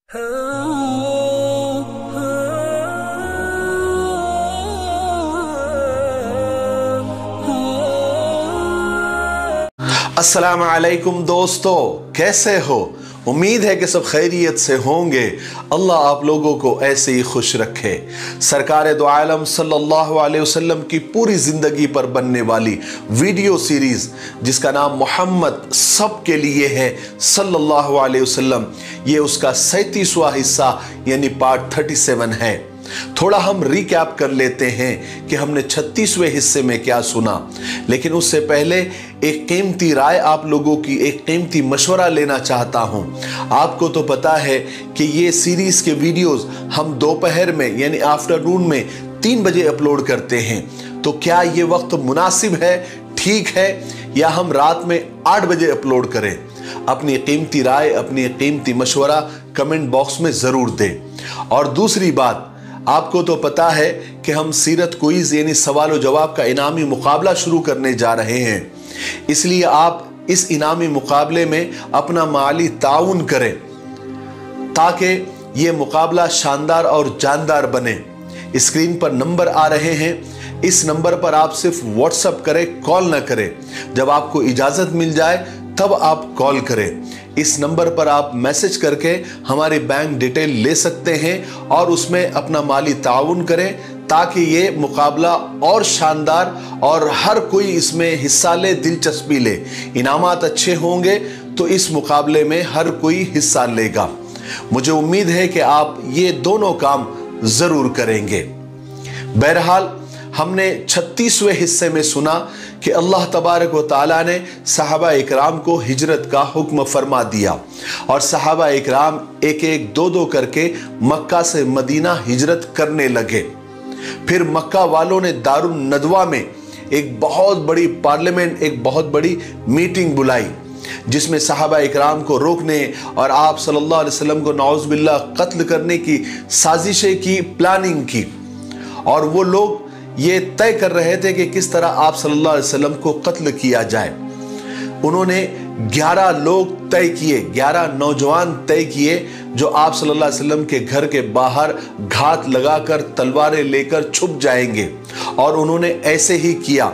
अस्सलाम वालेकुम दोस्तों, कैसे हो? उम्मीद है कि सब खैरियत से होंगे। अल्लाह आप लोगों को ऐसे ही खुश रखे। सरकार दो आलम सल्लल्लाहु अलैहि वसल्लम की पूरी ज़िंदगी पर बनने वाली वीडियो सीरीज़ जिसका नाम मोहम्मद सब के लिए है सल्लल्लाहु अलैहि वसल्लम, ये उसका 37वां हिस्सा यानी पार्ट 37 है। थोड़ा हम रिकैप कर लेते हैं कि हमने 36वें हिस्से में क्या सुना, लेकिन उससे पहले एक कीमती राय आप लोगों की, एक कीमती मशवरा लेना चाहता हूं। आपको तो पता है कि ये सीरीज के वीडियोस हम दोपहर में यानी आफ्टरनून में 3 बजे अपलोड करते हैं। तो क्या ये वक्त मुनासिब है, ठीक है, या हम रात में 8 बजे अपलोड करें? अपनी कीमती राय, अपनी कीमती मशवरा कमेंट बॉक्स में ज़रूर दें। और दूसरी बात, आपको तो पता है कि हम सीरत क्विज यानी सवाल और जवाब का इनामी मुकाबला शुरू करने जा रहे हैं, इसलिए आप इस इनामी मुकाबले में अपना माली ताउन करें ताकि ये मुकाबला शानदार और जानदार बने। स्क्रीन पर नंबर आ रहे हैं, इस नंबर पर आप सिर्फ व्हाट्सएप करें, कॉल ना करें। जब आपको इजाज़त मिल जाए तब आप कॉल करें। इस नंबर पर आप मैसेज करके हमारी बैंक डिटेल ले सकते हैं और उसमें अपना माली ताउन करें ताकि ये मुकाबला और शानदार और हर कोई इसमें हिस्सा ले, दिलचस्पी ले। इनामात अच्छे होंगे तो इस मुकाबले में हर कोई हिस्सा लेगा। मुझे उम्मीद है कि आप ये दोनों काम ज़रूर करेंगे। बहरहाल, हमने 36वें हिस्से में सुना कि अल्लाह तबारक व तआला ने सहाबा इकराम को हिजरत का हुक्म फरमा दिया और सहाबा इकराम एक एक दो दो करके मक्का से मदीना हिजरत करने लगे। फिर मक्का वालों ने दारुल नदवा में एक बहुत बड़ी पार्लियामेंट, एक बहुत बड़ी मीटिंग बुलाई जिसमें सहाबा इकराम को रोकने और आप सल्लल्लाहु अलैहि वसल्लम को नौज़ बिल्लाह कत्ल करने की साजिशें की, प्लानिंग की। और वो लोग ये तय कर रहे थे कि किस तरह आप सल्लल्लाहु अलैहि वसल्लम को कत्ल किया जाए। उन्होंने 11 लोग तय किए, 11 नौजवान तय किए जो आप सल्लल्लाहु अलैहि वसल्लम के घर के बाहर घात लगाकर तलवारें लेकर छुप जाएंगे। और उन्होंने ऐसे ही किया।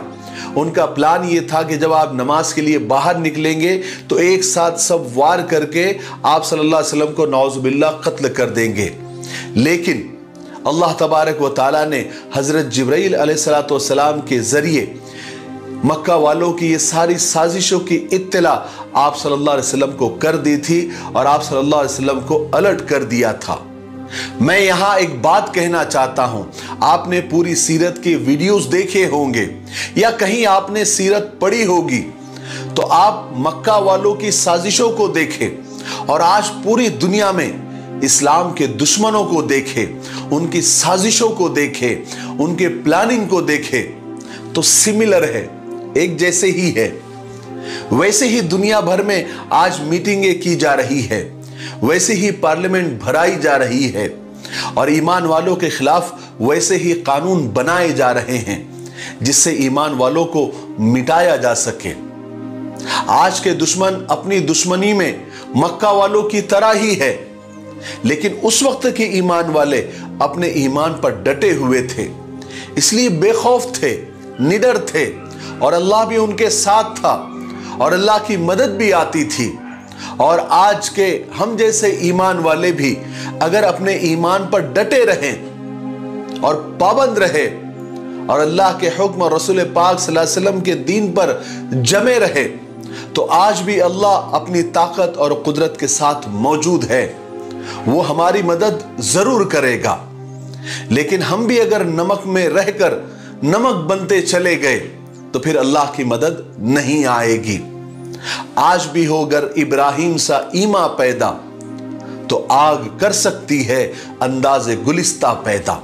उनका प्लान ये था कि जब आप नमाज के लिए बाहर निकलेंगे तो एक साथ सब वार करके आप सल्लल्लाहु अलैहि वसल्लम को नौज़ बिल्लाह कत्ल कर देंगे। लेकिन अल्लाह तबारक व ताला ने हज़रत जिब्राइल अलैहिस्सलाम के ज़रिए मक्का वालों की ये सारी साजिशों की इत्तला आप सल्लल्लाहु अलैहि वसल्लम को कर दी थी और आप सल्लल्लाहु अलैहि वसल्लम को अलर्ट कर दिया था। मैं यहाँ एक बात कहना चाहता हूँ, आपने पूरी सीरत के वीडियोस देखे होंगे या कहीं आपने सीरत पढ़ी होगी, तो आप मक्का वालों की साजिशों को देखें और आज पूरी दुनिया में इस्लाम के दुश्मनों को देखे, उनकी साजिशों को देखे, उनके प्लानिंग को देखे, तो सिमिलर है, एक जैसे ही है। वैसे ही दुनिया भर में आज मीटिंगें की जा रही है, वैसे ही पार्लियामेंट भराई जा रही है और ईमान वालों के खिलाफ वैसे ही कानून बनाए जा रहे हैं जिससे ईमान वालों को मिटाया जा सके। आज के दुश्मन अपनी दुश्मनी में मक्का वालों की तरह ही है, लेकिन उस वक्त के ईमान वाले अपने ईमान पर डटे हुए थे, इसलिए बेखौफ थे, निडर थे और अल्लाह भी उनके साथ था और अल्लाह की मदद भी आती थी। और आज के हम जैसे ईमान वाले भी अगर अपने ईमान पर डटे रहें और पाबंद रहे और अल्लाह के हुक्म और रसूल पाक सल्लल्लाहु अलैहि वसल्लम के दीन पर जमे रहे, तो आज भी अल्लाह अपनी ताकत और कुदरत के साथ मौजूद है। वो हमारी मदद जरूर करेगा। लेकिन हम भी अगर नमक में रहकर नमक बनते चले गए तो फिर अल्लाह की मदद नहीं आएगी। आज भी हो अगर इब्राहिम सा ईमा पैदा तो आग कर सकती है अंदाज़े गुलिस्ता पैदा।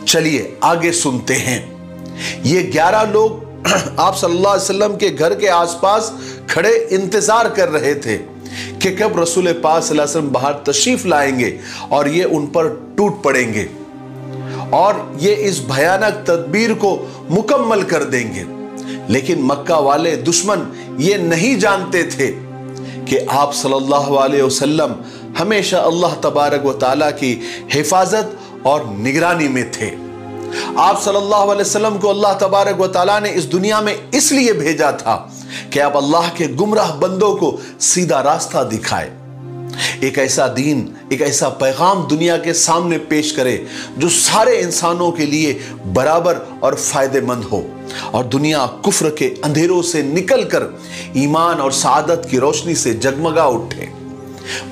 चलिए आगे सुनते हैं। ये 11 लोग आप सल्लल्लाहु अलैहि वसल्लम के घर के आसपास खड़े इंतजार कर रहे थे कि कब रसूल पाक सल्लल्लाहु अलैहि वसल्लम बाहर तशरीफ लाएंगे और ये उन पर टूट पड़ेंगे और ये इस भयानक तदबीर को मुकम्मल कर देंगे। लेकिन मक्का वाले दुश्मन ये नहीं जानते थे कि आप सल्लल्लाहु अलैहि वसल्लम हमेशा अल्लाह तबारक व तआला की हिफाजत और निगरानी में थे। आप सल्लल्लाहु अलैहि वसल्लम को अल्लाह तबारक व तआला ने इस दुनिया में इसलिए भेजा था कि आप अल्लाह के गुमराह बंदों को सीधा रास्ता दिखाए, एक ऐसा दीन, एक ऐसा पैगाम दुनिया के सामने पेश करे जो सारे इंसानों के लिए बराबर और फायदेमंद हो और दुनिया कुफ्र के अंधेरों से निकलकर ईमान और सआदत की रोशनी से जगमगा उठे।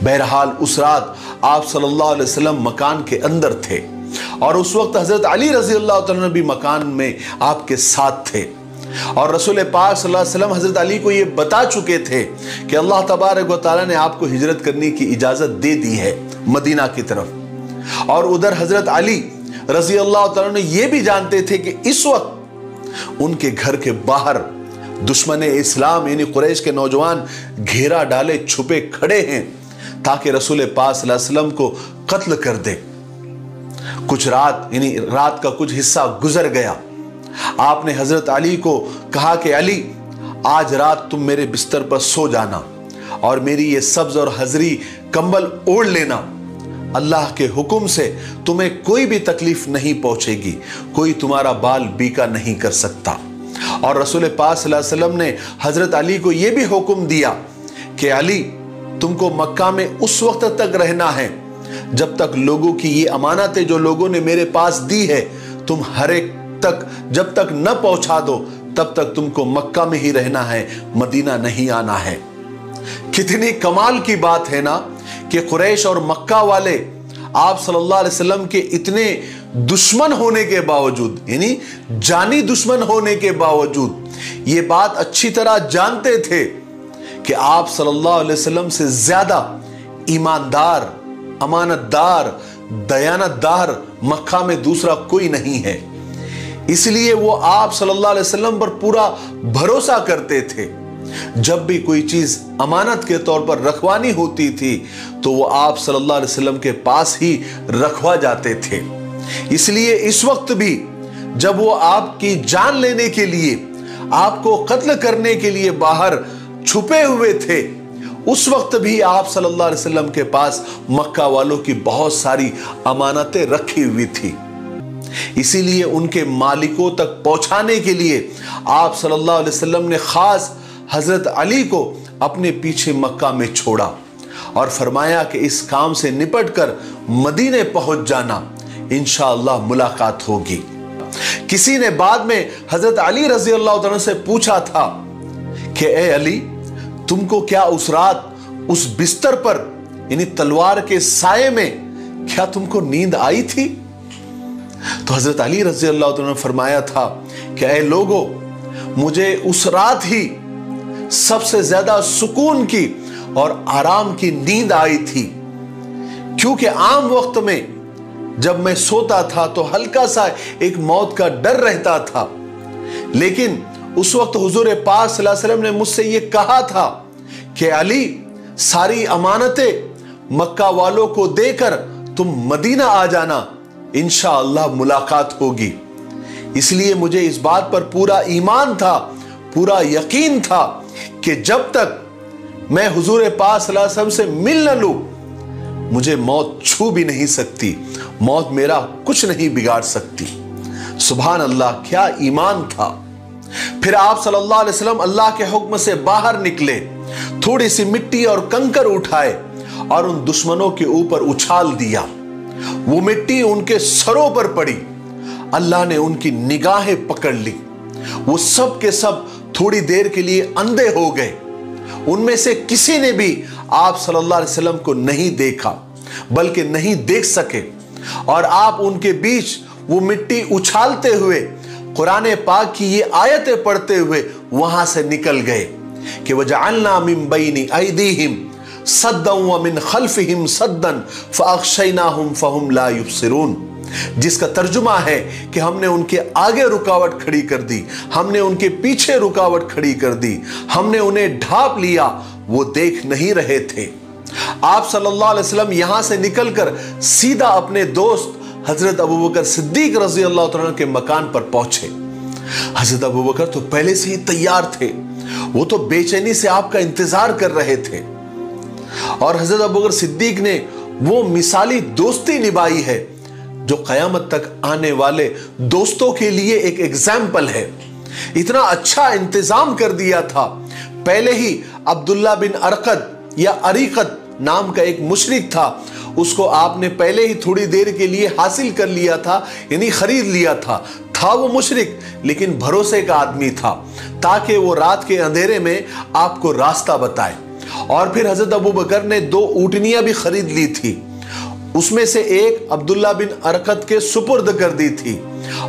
बहरहाल उस रात आप सल्लल्लाहु अलैहि वसल्लम मकान के अंदर थे और उस वक्त हजरत अली रजी अल्लाह तआला भी मकान में आपके साथ थे और रसूल पाक सल्लल्लाहु अलैहि वसल्लम हजरत अली को यह बता चुके थे कि अल्लाह तबारक व तआला ने आपको हिजरत करने की इजाजत दे दी है मदीना की तरफ। और उधर हजरत अली रजी अल्लाह तआला ने यह भी जानते थे कि इस वक्त उनके घर के बाहर दुश्मन इस्लाम यानी कुरैश के नौजवान घेरा डाले छुपे खड़े हैं ताकि रसूल पाक सल्लल्लाहु अलैहि वसल्लम को कत्ल कर दे। कुछ रात यानी रात का कुछ हिस्सा गुजर गया। आपने हजरत अली को कहा कि अली, आज रात तुम मेरे बिस्तर पर सो जाना और मेरी ये सब्ज और हजरी कंबल ओढ़ लेना। अल्लाह के हुक्म से तुम्हें कोई भी तकलीफ नहीं पहुंचेगी, कोई तुम्हारा बाल बीका नहीं कर सकता। और रसूल पाक सल्लल्लाहु अलैहि वसल्लम ने हजरत अली को यह भी हुक्म दिया कि अली, तुमको मक्का में उस वक्त तक रहना है जब तक लोगों की ये अमानतें जो लोगों ने मेरे पास दी है तुम हर एक तक जब तक न पहुंचा दो तब तक तुमको मक्का में ही रहना है, मदीना नहीं आना है। कितनी कमाल की बात है ना कि कुरैश और मक्का वाले आप सल्लल्लाहु अलैहि वसल्लम के इतने दुश्मन होने के बावजूद यानी जानी दुश्मन होने के बावजूद ये बात अच्छी तरह जानते थे कि आप सल्लल्लाहु अलैहि वसल्लम से ज्यादा ईमानदार, अमानतदार, दयानतदार मक्का में दूसरा कोई नहीं है। इसलिए वो आप सल्लल्लाहु अलैहि वसल्लम पर पूरा भरोसा करते थे। जब भी कोई चीज अमानत के तौर पर रखवानी होती थी तो वो आप सल्लल्लाहु अलैहि वसल्लम के पास ही रखवा जाते थे। इसलिए इस वक्त भी जब वो आपकी जान लेने के लिए, आपको कत्ल करने के लिए बाहर छुपे हुए थे, उस वक्त भी आप सल्लल्लाहु अलैहि वसल्लम के पास मक्का वालों की बहुत सारी अमानतें रखी हुई थी। इसीलिए उनके मालिकों तक पहुंचाने के लिए आप सल्लल्लाहु अलैहि वसल्लम ने खास हजरत अली को अपने पीछे मक्का में छोड़ा और फरमाया कि इस काम से निपट कर मदीने पहुंच जाना, इंशाअल्लाह मुलाकात होगी। किसी ने बाद में हजरत अली रजी अल्लाह तआला से पूछा था कि ए अली, तुमको क्या उस रात उस बिस्तर पर यानी तलवार के साये में क्या तुमको नींद आई थी? तो हजरत अली रजी अल्लाह तआला ने फरमाया था कि ऐ लोगों, मुझे उस रात ही सबसे ज्यादा सुकून की और आराम की नींद आई थी, क्योंकि आम वक्त में जब मैं सोता था तो हल्का सा एक मौत का डर रहता था, लेकिन उस वक्त हुजूर पाक सल्लल्लाहु अलैहि वसल्लम ने मुझसे यह कहा था कि अली, सारी अमानतें मक्का वालों को देकर तुम मदीना आ जाना, इंशाअल्लाह मुलाकात होगी। इसलिए मुझे इस बात पर पूरा ईमान था, पूरा यकीन था कि जब तक मैं हुजूर पाक सल्लल्लाहु अलैहि वसल्लम से मिल न लूं, मुझे मौत छू भी नहीं सकती, मौत मेरा कुछ नहीं बिगाड़ सकती। सुभान अल्लाह, क्या ईमान था। फिर आप सल्लल्लाहु अलैहि वसल्लम अल्लाह के हुक्म से बाहर निकले, थोड़ी सी मिट्टी और कंकर उठाए और उन दुश्मनों के ऊपर उछाल दिया। वो मिट्टी उनके सरों पर पड़ी, अल्लाह ने उनकी निगाहें पकड़ ली। वो सब के सब थोड़ी देर के लिए अंधे हो गए। उनमें से किसी ने भी आप सल्लल्लाहु अलैहि वसल्लम को नहीं देखा, बल्कि नहीं देख सके। और आप उनके बीच वो मिट्टी उछालते हुए कुरान पाक की ये आयतें पढ़ते हुए वहां से निकल गए कि वजअलना मिन बैनि ऐदीहिम सद्दन व मिन खल्फिहिम सद्दन फअग़शयनाहुम फहुम ला युबसिरून, जिसका तर्जुमा है कि हमने उनके आगे रुकावट खड़ी कर दी, हमने उनके पीछे रुकावट खड़ी कर दी, हमने उन्हें ढांप लिया, वो देख नहीं रहे थे। आप सल्लल्लाहु अलैहि वसल्लम यहां से निकलकर सीधा अपने दोस्त हजरत अबू बकर सिद्दीक रजी अल्लाह तआला के मकान पर पहुंचे। हजरत अबू बकर तो पहले से ही तैयार थे, वो तो बेचैनी से आपका इंतजार कर रहे थे। और हजरत अबू बकर सिद्दीक ने वो मिसाली दोस्ती निभाई है जो कयामत तक आने वाले दोस्तों के लिए एक एग्जाम्पल है। इतना अच्छा इंतजाम कर दिया था। पहले ही अब्दुल्ला बिन अरकत या अरीकत नाम का एक मुशरिक था, उसको आपने पहले ही थोड़ी देर के लिए हासिल कर लिया था, यानी खरीद लिया था वो मुशरिक, लेकिन भरोसे का आदमी था, ताकि वो रात के अंधेरे में आपको रास्ता बताए। और फिर हजरत अबू बकर ने 2 ऊँटनियां भी खरीद ली थी, उसमें से एक अब्दुल्ला बिन अरकत के सुपुर्द कर दी थी।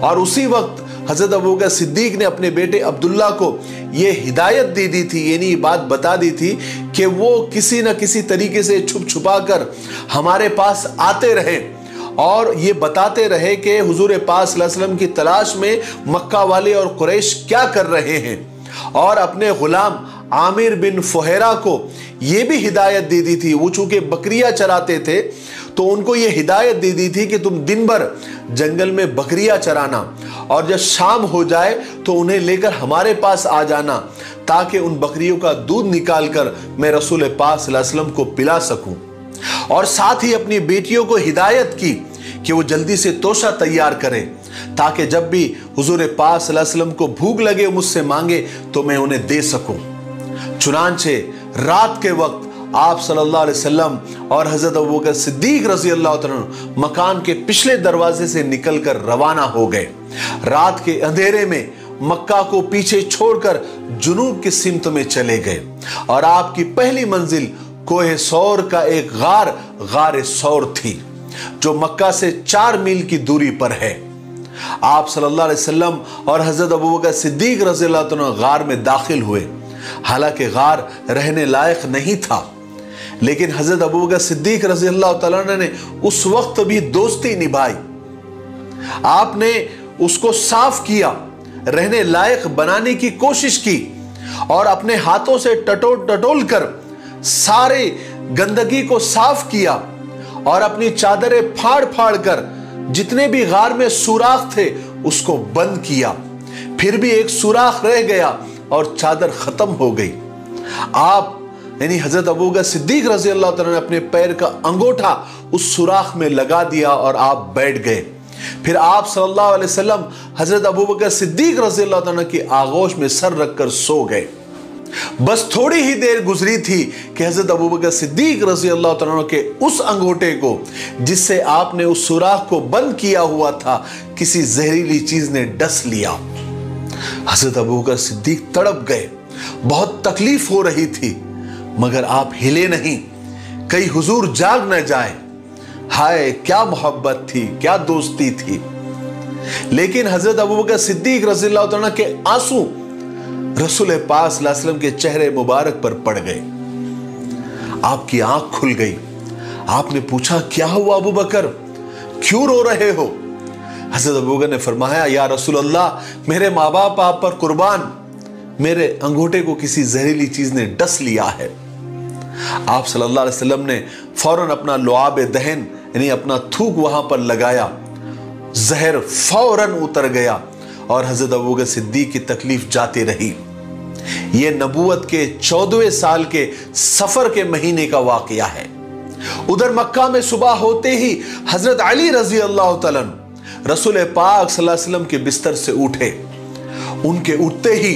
और उसी वक्त हजरत अबू बकर सिद्दीक ने अपने बेटे अब्दुल्ला को यह हिदायत दे दी थी, यानी बात बता दी थी कि वो किसी न किसी तरीके से छुप छुपा कर हमारे पास आते रहे और ये बताते रहे कि हुजूर पाक सल्लल्लाहु अलैहि वसल्लम की तलाश में मक्का वाले और कुरैश क्या कर रहे हैं। और अपने गुलाम आमिर बिन फुहैरा को ये भी हिदायत दे दी थी, वो चूंकि बकरियां चराते थे तो उनको ये हिदायत दे दी थी कि तुम दिन भर जंगल में बकरियां चराना और जब शाम हो जाए तो उन्हें लेकर हमारे पास आ जाना, ताकि उन बकरियों का दूध निकालकर मैं रसूल पाक सल्लल्लाहु अलैहि वसल्लम को पिला सकूं। और साथ ही अपनी बेटियों को हिदायत की कि वो जल्दी से तोशा तैयार करें, ताकि जब भी हुजूर पाक सल्लल्लाहु अलैहि वसल्लम को भूख लगे मुझसे मांगे तो मैं उन्हें दे सकूं। चुनांचे रात के वक्त आप सल्लल्लाहु अलैहि वसल्लम और हजरत अबू बकर सिद्दीक रज़ी अल्लाह तआला अन्हु मकान के पिछले दरवाजे से निकलकर रवाना हो गए। रात के अंधेरे में मक्का को पीछे छोड़कर जुनूब की सिमत में चले गए और आपकी पहली मंजिल कोहे सौर का एक गार सौर थी, जो मक्का से 4 मील की दूरी पर है। आप सल्लल्लाहु अलैहि वसल्लम और हजरत अबू बकर सिद्दीक रज़ी अल्लाह तआला अन्हु गार में दाखिल हुए। हालांकि गार रहने लायक नहीं था, लेकिन हजरत अबू बकर सिद्दीक रज़ी अल्लाह तआला अन्हु ने उस वक्त भी दोस्ती निभाई। आपने उसको साफ किया, रहने लायक बनाने की कोशिश की और अपने हाथों से टटोल कर सारे गंदगी को साफ किया और अपनी चादरें फाड़ कर जितने भी गार में सुराख थे उसको बंद किया। फिर भी एक सुराख रह गया और चादर खत्म हो गई। आप यानी हजरत अबू बकर सिद्दीक रज़ी अल्लाह तआला ने अपने पैर का अंगूठा उस सुराख में लगा दिया और आप बैठ गए। फिर आप सल्लल्लाहु अलैहि वसल्लम हजरत अबू बकर सिद्दीक रज़ी अल्लाह तआला की आगोश में सर रखकर सो गए। बस थोड़ी ही देर गुजरी थी कि हजरत अबू बकर सिद्दीक रज़ी अल्लाह तआला के उस अंगूठे को, जिससे आपने उस सुराख को बंद किया हुआ था, किसी जहरीली चीज ने डस लिया। हजरत अबू बकर सिद्दीक तड़प गए, बहुत तकलीफ हो रही थी, मगर आप हिले नहीं, कहीं हुजूर जाग न जाए। हाय क्या मोहब्बत थी, क्या दोस्ती थी। लेकिन हजरत अबू बकर सिद्दीक रज़ी अल्लाह तआला के आंसू रसूल पाक सल्लल्लाहु अलैहि वसल्लम के चेहरे मुबारक पर पड़ गए। आपकी आंख खुल गई। आपने पूछा, क्या हुआ अबू बकर, क्यों रो रहे हो? हजरत अबू बकर ने फरमाया, या रसूल अल्लाह, मेरे माँ बाप आप पर कुर्बान, मेरे अंगूठे को किसी जहरीली चीज ने डस लिया है। आप सल्लल्लाहु अलैहि वसल्लम ने फौरन अपना लुआब दहन यानी अपना थूक वहां पर लगाया, जहर फौरन उतर गया और हजरत अबू बकर सिद्दीक की तकलीफ जाती रही। यह नबूवत के 14वें साल के सफर के महीने का वाकया है। उधर मक्का में सुबह होते ही हजरत अली रजी अल्लाह तआला रसूल पाक सल्लल्लाहु अलैहि वसल्लम के बिस्तर से उठे। उनके उठते ही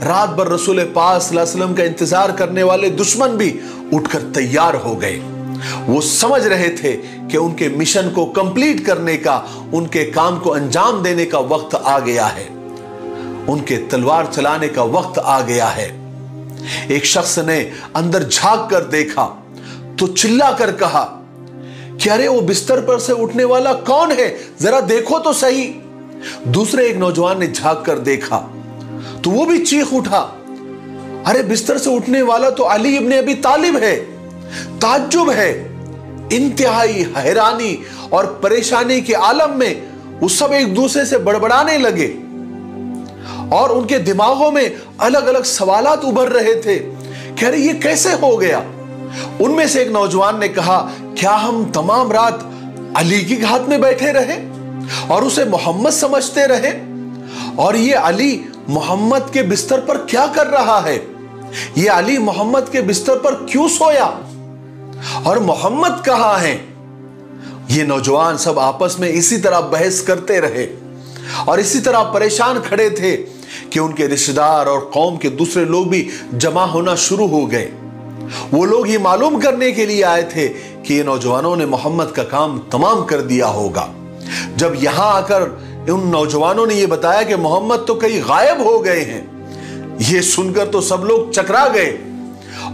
रात भर रसूल पाक सल्लल्लाहु अलैहि वसल्लम का इंतजार करने वाले दुश्मन भी उठकर तैयार हो गए। वो समझ रहे थे कि उनके मिशन को कंप्लीट करने का, उनके काम को अंजाम देने का वक्त आ गया है, उनके तलवार चलाने का वक्त आ गया है। एक शख्स ने अंदर झांक कर देखा तो चिल्ला कर कहा कि अरे वो बिस्तर पर से उठने वाला कौन है, जरा देखो तो सही। दूसरे एक नौजवान ने झांक कर देखा तो वो भी चीख उठा, अरे बिस्तर से उठने वाला तो अली इब्ने अबी तालिब है। ताज्जुब है, इंतहाई हैरानी और परेशानी के आलम में वो सब एक दूसरे से बड़बड़ाने लगे और उनके दिमागों में अलग अलग सवालात उभर रहे थे कि अरे ये कैसे हो गया। उनमें से एक नौजवान ने कहा, क्या हम तमाम रात अली के हाथ में बैठे रहे और उसे मोहम्मद समझते रहे, और ये अली मोहम्मद के बिस्तर पर क्या कर रहा है, ये अली मोहम्मद के बिस्तर पर क्यों सोया? और मोहम्मद कहां है? ये नौजवान सब आपस में इसी तरह बहस करते रहे और इसी तरह परेशान खड़े थे कि उनके रिश्तेदार और कौम के दूसरे लोग भी जमा होना शुरू हो गए। वो लोग ये मालूम करने के लिए आए थे कि ये नौजवानों ने मोहम्मद का काम तमाम कर दिया होगा। जब यहां आकर उन नौजवानों ने ये बताया कि मोहम्मद तो कहीं गायब हो गए हैं, ये सुनकर तो सब लोग चकरा गए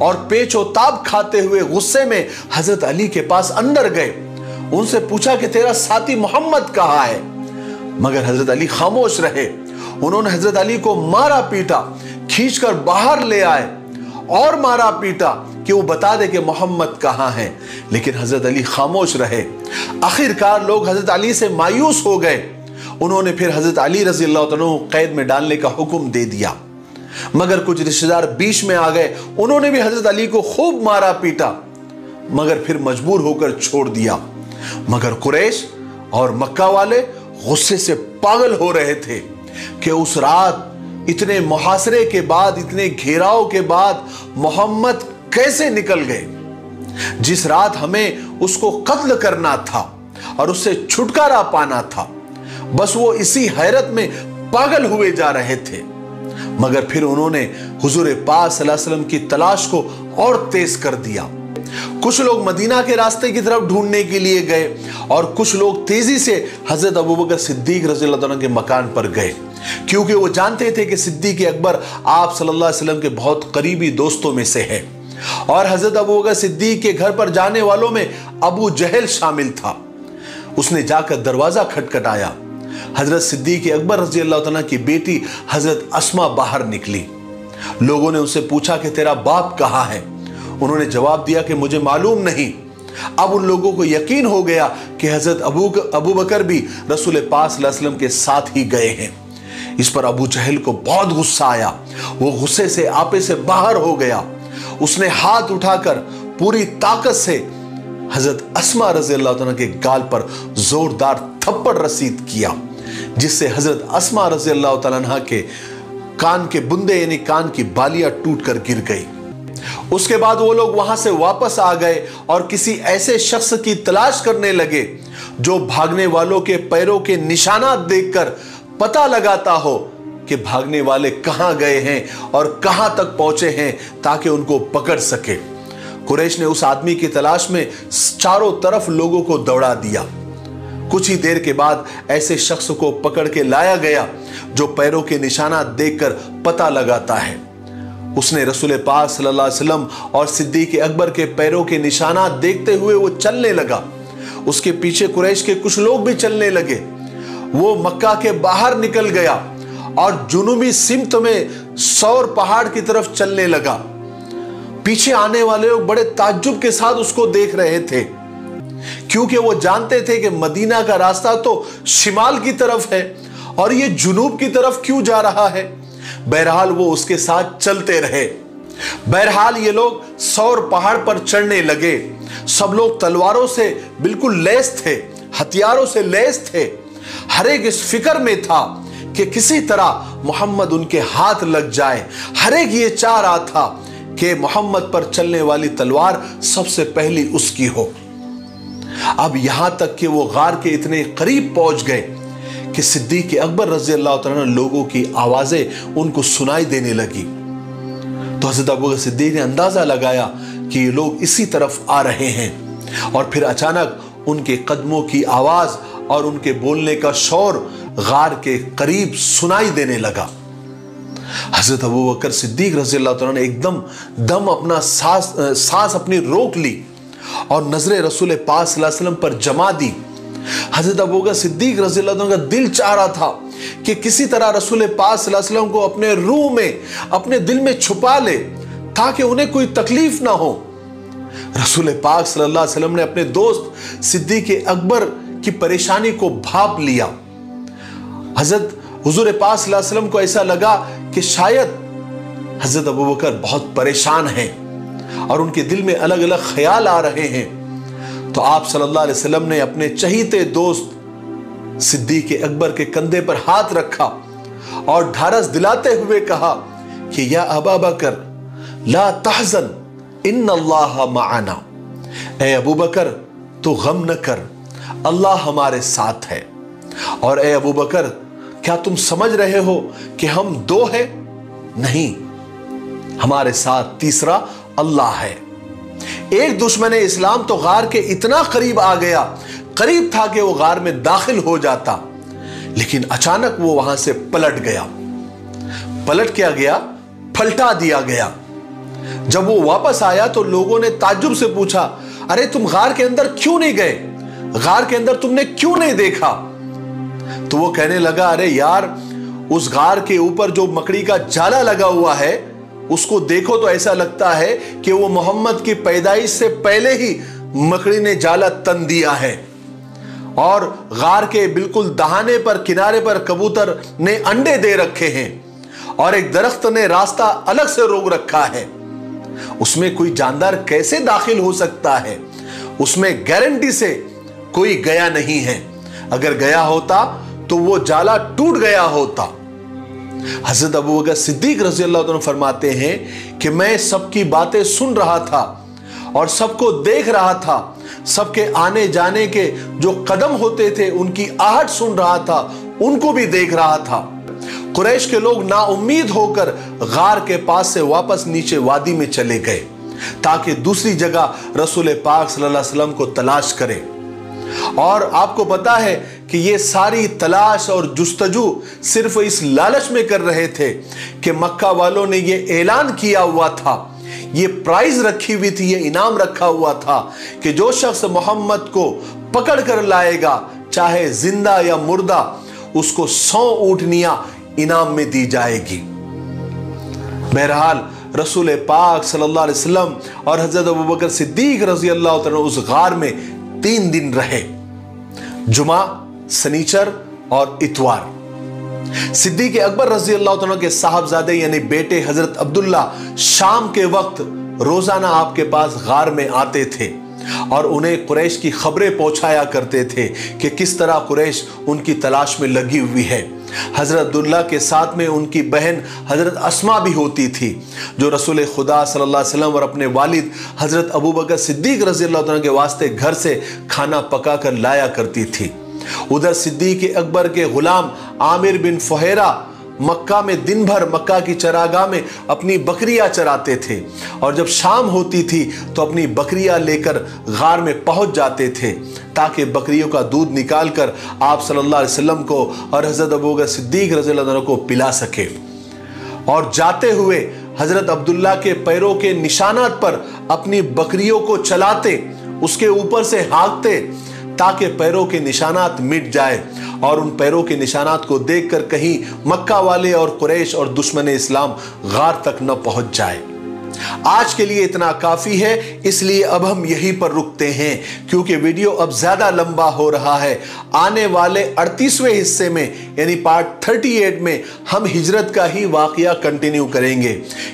और पेचोताब खाते हुए गुस्से में हजरत अली के पास अंदर गए। उनसे पूछा कि तेरा साथी मोहम्मद कहां है? मगर हजरत अली खामोश रहे। उन्होंने हजरत अली को मारा पीटा, खींचकर बाहर ले आए और मारा पीटा कि वो बता दे कि मोहम्मद कहां है, लेकिन हजरत अली खामोश रहे। आखिरकार लोग हजरत अली से मायूस हो गए। उन्होंने फिर हजरत अली रजी अल्लाह तआला को कैद में डालने का हुक्म दे दिया। मगर कुछ रिश्तेदार बीच में आ गए। उन्होंने भी हजरत अली को खूब मारा पीटा, मगर फिर मजबूर होकर छोड़ दिया। मगर कुरैश और मक्का वाले गुस्से से पागल हो रहे थे कि उस रात इतने मुहासरे के बाद, इतने घेराव के बाद मोहम्मद कैसे निकल गए? जिस रात हमें उसको कत्ल करना था और उससे छुटकारा पाना था, बस वो इसी हैरत में पागल हुए जा रहे थे। मगर फिर उन्होंने हुजूर पाक सल्लल्लाहु अलैहि वसल्लम की तलाश को और तेज कर दिया। कुछ लोग मदीना के रास्ते की तरफ ढूंढने के लिए गए और कुछ लोग तेजी से हजरत अबू बकर सिद्दीक रज़ी अल्लाह अन्हु के मकान पर गए, क्योंकि वो जानते थे कि सिद्दीक अकबर आप सल्लल्लाहु अलैहि वसल्लम के बहुत करीबी दोस्तों में से है। और हजरत अबू बकर सिद्दीक के घर पर जाने वालों में अबू जहल शामिल था। उसने जाकर दरवाजा खटखटाया। हजरत सिद्दीक अकबर रज़ी अल्लाह अन्हु की बेटी हजरत अस्मा बाहर निकली। लोगों ने उनसे पूछा कि तेरा बाप कहां है? उन्होंने जवाब दिया कि मुझे मालूम नहीं। अब उन लोगों को यकीन हो गया कि हजरत अबू बकर भी रसूल पाक सल्लल्लाहु अलैहि वसल्लम के साथ ही गए हैं। इस पर अबू जहल को बहुत गुस्सा आया। वो गुस्से से आपे से बाहर हो गया। उसने हाथ उठाकर पूरी ताकत से हजरत अस्मा रज़ी अल्लाह तआला के गाल पर जोरदार थप्पड़ रसीद किया, जिससे हजरत अस्मा रज़ी अल्लाह तआला अन्हा के कान के बुंदे यानी कान की बालियां टूटकर गिर गई। उसके बाद वो लोग वहां से वापस आ गए और किसी ऐसे शख्स की तलाश करने लगे जो भागने वालों के पैरों के निशानात देखकर पता लगाता हो कि भागने वाले कहां गए हैं और कहां तक पहुंचे हैं, ताकि उनको पकड़ सके। कुरैश ने उस आदमी की तलाश में चारों तरफ लोगों को दौड़ा दिया। कुछ ही देर के बाद ऐसे शख्स को पकड़ के लाया गया जो पैरों के निशानात देखकर पता लगाता है। उसने रसूल पाक सल्लल्लाहु अलैहि वसल्लम और सिद्दीक अकबर के पैरों के निशानात देखते हुए वो चलने लगा। उसके पीछे कुरैश के कुछ लोग भी चलने लगे। वो मक्का के बाहर निकल गया और जुनूबी सिमत में सौर पहाड़ की तरफ चलने लगा। पीछे आने वाले लोग बड़े ताज्जुब के साथ उसको देख रहे थे, क्योंकि वो जानते थे कि मदीना का रास्ता तो शिमाल की तरफ है और ये जुनूब की तरफ क्यों जा रहा है। बहरहाल वो उसके साथ चलते रहे। बहरहाल ये लोग सौर पहाड़ पर चढ़ने लगे। सब लोग तलवारों से बिल्कुल लैस थे, हथियारों से लैस थे। हर एक इस फिक्र में था कि किसी तरह मोहम्मद उनके हाथ लग जाए। हर एक ये चाह रहा था कि मोहम्मद पर चलने वाली तलवार सबसे पहली उसकी हो। अब यहां तक कि वो गार के इतने करीब पहुंच गए कि सिद्दीक अकबर रज़ी अल्लाह तआला लोगों की आवाजें उनको सुनाई देने लगी। तो हज़रत अबू बकर सिद्दीक ने अंदाजा लगाया कि ये लोग इसी तरफ आ रहे हैं, और फिर अचानक उनके कदमों की आवाज और उनके बोलने का शोर गार के करीब सुनाई देने लगा। हज़रत अबू बकर सिद्दीक रज़ी अल्लाह तआला ने एकदम दम अपना सांस अपनी रोक ली और नजरें रसूल पाक सल्लल्लाहु अलैहि वसल्लम पर जमा दी। हज़रत अबू बकर सिद्दीक रज़ी अल्लाह अन्हु का दिल चाह रहा था कि किसी तरह रसूल पाक सल्लल्लाहु अलैहि वसल्लम को अपने रूह में, अपने दिल में छुपा ले, ताकि उन्हें कोई तकलीफ ना हो। रसूल पाक सल्लल्लाहु अलैहि वसल्लम ने अपने दोस्त सिद्दीक अकबर की परेशानी को भाप लिया। हज़रत हुजूर पाक सल्लल्लाहु अलैहि वसल्लम को ऐसा लगा कि शायद हज़रत अबू बकर बहुत परेशान हैं और उनके दिल में अलग अलग ख्याल आ रहे हैं। तो आप सल्लल्लाहु अलैहि वसल्लम ने अपने चहीते दोस्त सिद्दीक अकबर के कंधे पर हाथ रखा और ढारस दिलाते हुए कहा कि या अबा बकर ला तहज़न इन्नल्लाह मअना, ए अबू बकर तो गम न कर, अल्लाह हमारे साथ है। और ए अबू बकर, क्या तुम समझ रहे हो कि हम दो हैं? नहीं, हमारे साथ तीसरा अल्लाह है। एक दुश्मन इस्लाम तो गार के इतना करीब आ गया, करीब था कि वो गार में दाखिल हो जाता, लेकिन अचानक वो वहां से पलट गया। पलट क्या गया? पलटा दिया गया। जब वो वापस आया तो लोगों ने ताज्जुब से पूछा, अरे तुम गार के अंदर क्यों नहीं गए? गार के अंदर तुमने क्यों नहीं देखा? तो वो कहने लगा, अरे यार, उस गार के ऊपर जो मकड़ी का जाला लगा हुआ है उसको देखो तो ऐसा लगता है कि वो मोहम्मद की पैदाइश से पहले ही मकड़ी ने जाला तन दिया है। और गार के बिल्कुल दहाने पर, किनारे पर कबूतर ने अंडे दे रखे हैं और एक दरख्त ने रास्ता अलग से रोक रखा है। उसमें कोई जानदार कैसे दाखिल हो सकता है? उसमें गारंटी से कोई गया नहीं है। अगर गया होता तो वो जाला टूट गया होता। हजरत अबू बकर सिद्दीक रज़ी अल्लाह अन्हु फरमाते हैं कि मैं सबकी बातें सुन रहा था और सबको देख रहा था, सबके आने जाने के जो कदम होते थे उनकी आहट सुन रहा था, उनको भी देख रहा था। कुरैश के लोग नाउम्मीद होकर गार के पास से वापस नीचे वादी में चले गए ताकि दूसरी जगह रसूल पाक सल्लल्लाहु अलैहि वसल्लम को तलाश करें। और आपको पता है कि ये सारी तलाश और जुस्तजू सिर्फ इस लालच में कर रहे थे कि मक्का वालों ने ये ऐलान किया हुआ था, ये प्राइज रखी हुई थी, ये इनाम रखा हुआ था कि जो शख्स मोहम्मद को पकड़ कर लाएगा, चाहे जिंदा या मुर्दा, उसको 100 ऊँटनियां इनाम में दी जाएगी। बहरहाल रसूल पाक सल्लल्लाहु अलैहि वसल्लम और हजरत अबू बकर सिद्दीक रज़ी अल्लाह तआला उस गार में 3 दिन रहे, जुमा, सनीचर और इतवार। सिद्दीक अकबर रज़ी अल्लाह तआला के साहबजादे यानी बेटे हजरत अब्दुल्ला शाम के वक्त रोजाना आपके पास गार में आते थे और उन्हें कुरैश की खबरें पहुंचाया करते थे कि किस तरह कुरैश उनकी तलाश में लगी हुई है। हजरत अब्दुल्ला के साथ में उनकी बहन हजरत अस्मा भी होती थी, जो रसूल खुदा सल्लल्लाहु अलैहि वसल्लम और अपने वालिद हजरत अबू बकर सिद्दीक रज़ी अल्लाह तआला के वास्ते घर से खाना पका कर लाया करती थी। उधर सिद्दीक अकबर के गुलाम आमिर बिन फुहैरा मक्का में दिन भर मक्का की चरागाह में अपनी बकरियां चराते थे और जब शाम होती थी तो अपनी बकरियां लेकर गार में पहुंच जाते थे ताकि बकरियों का दूध निकाल कर आप सल्लल्लाहु अलैहि वसल्लम को और हजरत अबू बकर सिद्दीक रज़ी अल्लाह अन्हु को पिला सके। और जाते हुए हजरत अब्दुल्ला के पैरों के निशानात पर अपनी बकरियों को चलाते, उसके ऊपर से हाँकते ताकि पैरों के निशानात मिट जाए और उन पैरों के निशानात को देखकर कहीं मक्का वाले और कुरैश और दुश्मन इस्लाम गार तक न पहुंच जाए। आज के लिए इतना काफी है, इसलिए अब हम यहीं पर रुकते हैं क्योंकि वीडियो अब ज्यादा लंबा हो रहा है। आने वाले 38वें हिस्से में यानी पार्ट 38 में हम हिजरत का ही वाकया कंटिन्यू करेंगे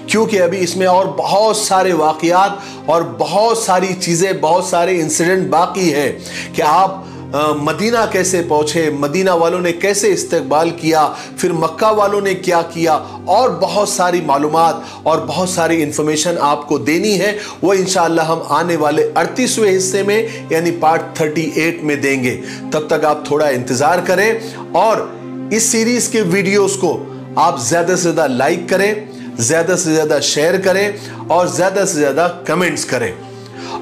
क्योंकि अभी इसमें और बहुत सारे वाकयात और बहुत सारी चीजें, बहुत सारे इंसिडेंट बाकी है कि आप मदीना कैसे पहुंचे, मदीना वालों ने कैसे इस्तकबाल किया, फिर मक्का वालों ने क्या किया, और बहुत सारी मालूमात और बहुत सारी इंफॉर्मेशन आपको देनी है। वो इंशाअल्लाह हम आने वाले 38वें हिस्से में यानी पार्ट 38 में देंगे। तब तक आप थोड़ा इंतजार करें और इस सीरीज के वीडियोस को आप ज्यादा से ज्यादा लाइक करें, ज्यादा से ज्यादा शेयर करें और ज्यादा से ज्यादा कमेंट्स करें।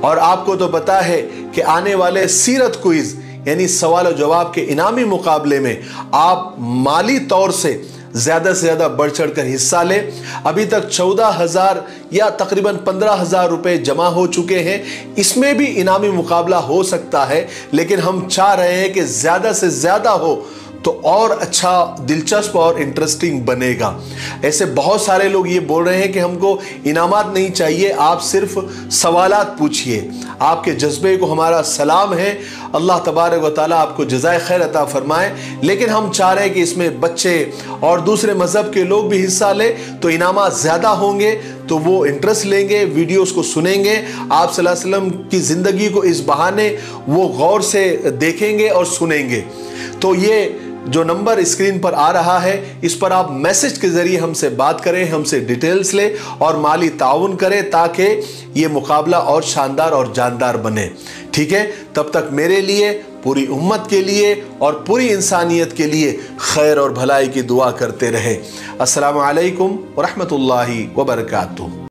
और आपको तो पता है कि आने वाले सीरत क्विज यानी सवाल और जवाब के इनामी मुकाबले में आप माली तौर से ज्यादा बढ़ चढ़ कर हिस्सा लें। अभी तक 14,000 या तकरीबन 15,000 रुपए जमा हो चुके हैं। इसमें भी इनामी मुकाबला हो सकता है, लेकिन हम चाह रहे हैं कि ज्यादा से ज्यादा हो तो और अच्छा, दिलचस्प और इंटरेस्टिंग बनेगा। ऐसे बहुत सारे लोग ये बोल रहे हैं कि हमको इनामात नहीं चाहिए, आप सिर्फ सवालात पूछिए। आपके जज्बे को हमारा सलाम है, अल्लाह तबारक व तआला आपको जज़ाए खैर अता फरमाए। लेकिन हम चाह रहे हैं कि इसमें बच्चे और दूसरे मज़हब के लोग भी हिस्सा लें तो इनामात ज़्यादा होंगे, तो वो इंटरेस्ट लेंगे, वीडियोस को सुनेंगे, आप सल्लल्लाहु अलैहि वसल्लम की ज़िंदगी को इस बहाने वो गौर से देखेंगे और सुनेंगे। तो ये जो नंबर स्क्रीन पर आ रहा है, इस पर आप मैसेज के जरिए हमसे बात करें, हमसे डिटेल्स ले और माली ताउन करें ताकि ये मुकाबला और शानदार और जानदार बने। ठीक है, तब तक मेरे लिए, पूरी उम्मत के लिए और पूरी इंसानियत के लिए खैर और भलाई की दुआ करते रहे। अस्सलामु अलैकुम व रहमतुल्लाहि व बरकातुहू।